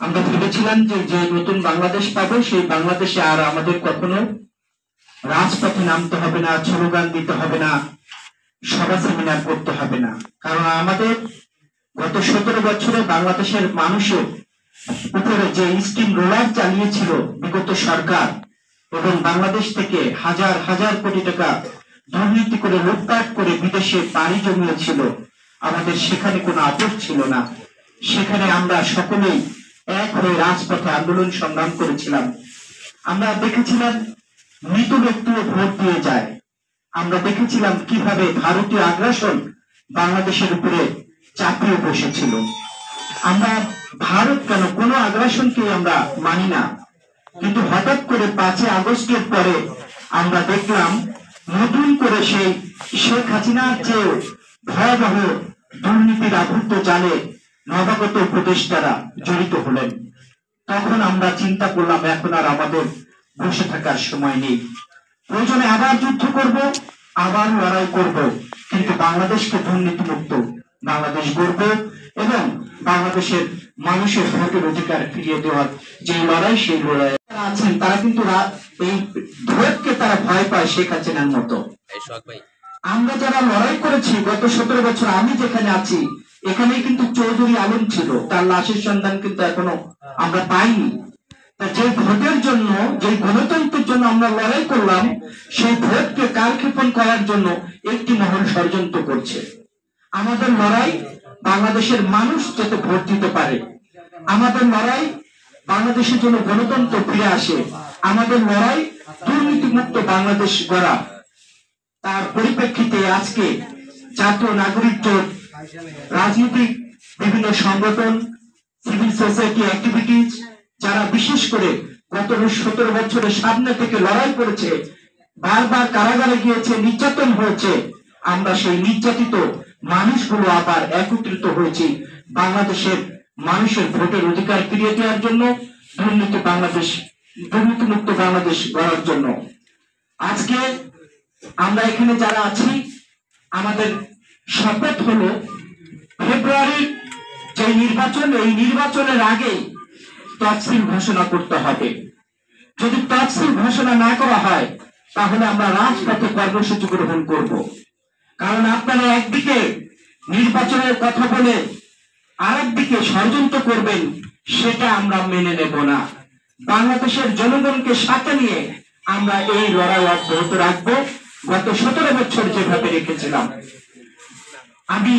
আমরা ভেবেছিলাম যে যে নতুন বাংলাদেশ পাবো সেই বাংলাদেশে আর আমাদের কখনো রাজপথে নামতে হবে না, স্লোগান দিতে হবে না, সভা সেমিনার করতে হবে না। কারণ আমাদের গত 17 বছরে বাংলাদেশের মানুষের উপরে যে স্টিম রোলার চালিয়েছিল বিগত সরকার এবং বাংলাদেশ থেকে হাজার হাজার কোটি টাকা দুর্নীতি করে লুটপাট করে বিদেশে পাড়ি জমিয়েছিল, আমাদের সেখানে কোনো আপোষ ছিল না। সেখানে আমরা সকলেই এক হয়ে রাজপথে আন্দোলন সংগ্রাম করেছিলাম। আমরা দেখেছিলাম মৃত ব্যক্তিও ভোট দিয়ে যায়। আমরা দেখেছিলাম কিভাবে ভারতীয় আগ্রাসন বাংলাদেশের উপরে চাপিয়ে বসেছিল। আমরা ভারত কেন কোনো আগ্রাসনকে আমরা মানি না, কিন্তু হঠাৎ করে 5 আগস্টের পরে আমরা দেখলাম নতুন করে সেই শেখ হাসিনার চেয়েও ভয়াবহ দুর্নীতির আভূত জালে নবাগত উপদেষ্টারা জড়িত হলেন। তখন আমরা চিন্তা করলাম এখন আর আমাদের বসে থাকার সময় নেই, প্রয়োজনে আবার যুদ্ধ করব, আবার লড়াই করব, কিন্তু বাংলাদেশকে দুর্নীতি মুক্ত বাংলাদেশ গড়ব এবং বাংলাদেশের মানুষের ভোটের অধিকার ফিরিয়ে দেওয়ার যে লড়াই, সেই লড়াই আছেন তারা কিন্তু এই ভোটকে তারা ভয় পায় শেখ হাসিনার মতো। আমরা যারা লড়াই করেছি গত 17 বছর, আমি যেখানে আছি এখানে কিন্তু চৌধুরী আলম ছিল, তার লাশের সন্ধান কিন্তু এখনো আমরা পাইনি। যে ভোটের জন্য, যে গণতন্ত্রের জন্য আমরা লড়াই করলাম, সেই ভোটকে কালক্ষেপণ করার জন্য একটি মহল ষড়যন্ত্র করছে। আমাদের লড়াই বাংলাদেশের মানুষ যাতে ভোট দিতে পারে, আমাদের লড়াই বাংলাদেশের জন্য গণতন্ত্র ফিরে আসে, আমাদের লড়াই দুর্নীতি মুক্ত বাংলাদেশ গড়া। তার পরিপ্রেক্ষিতে আজকে জাতীয় নাগরিক জোট, রাজনৈতিক বিভিন্ন সংগঠন, সিভিল সোসাইটি অ্যাক্টিভিটিজ, যারা বিশেষ করে গত 17 বছরের সামনে থেকে লড়াই করেছে, বারবার কারাগারে গিয়েছে, নির্যাতন হয়েছে, আমরা সেই নির্যাতিত মানুষগুলো আবার একত্রিত হয়েছি বাংলাদেশের মানুষের ভোটের অধিকার ফিরিয়ে দেওয়ার জন্য, দুর্নীতিমুক্ত বাংলাদেশ গড়ার জন্য। আজকে আমরা এখানে যারা আছি, আমাদের শপথ হলো ফেব্রুয়ারির যে নির্বাচন, এই নির্বাচনের আগে তফসিল ঘোষণা করতে হবে। যদি তফসিল ঘোষণা না করা হয় তাহলে আমরা রাজপথে কর্মসূচি গ্রহণ করব। কারণ আপনারা একদিকে নির্বাচনের কথা বলে আরেকদিকে ষড়যন্ত্র করবেন, সেটা আমরা মেনে নেব না। বাংলাদেশের জনগণকে সাথে নিয়ে আমরা এই লড়াই অব্যাহত রাখবো, গত 17 বছর যেভাবে রেখেছিলাম। আমি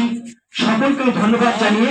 সকলকে ধন্যবাদ জানিয়ে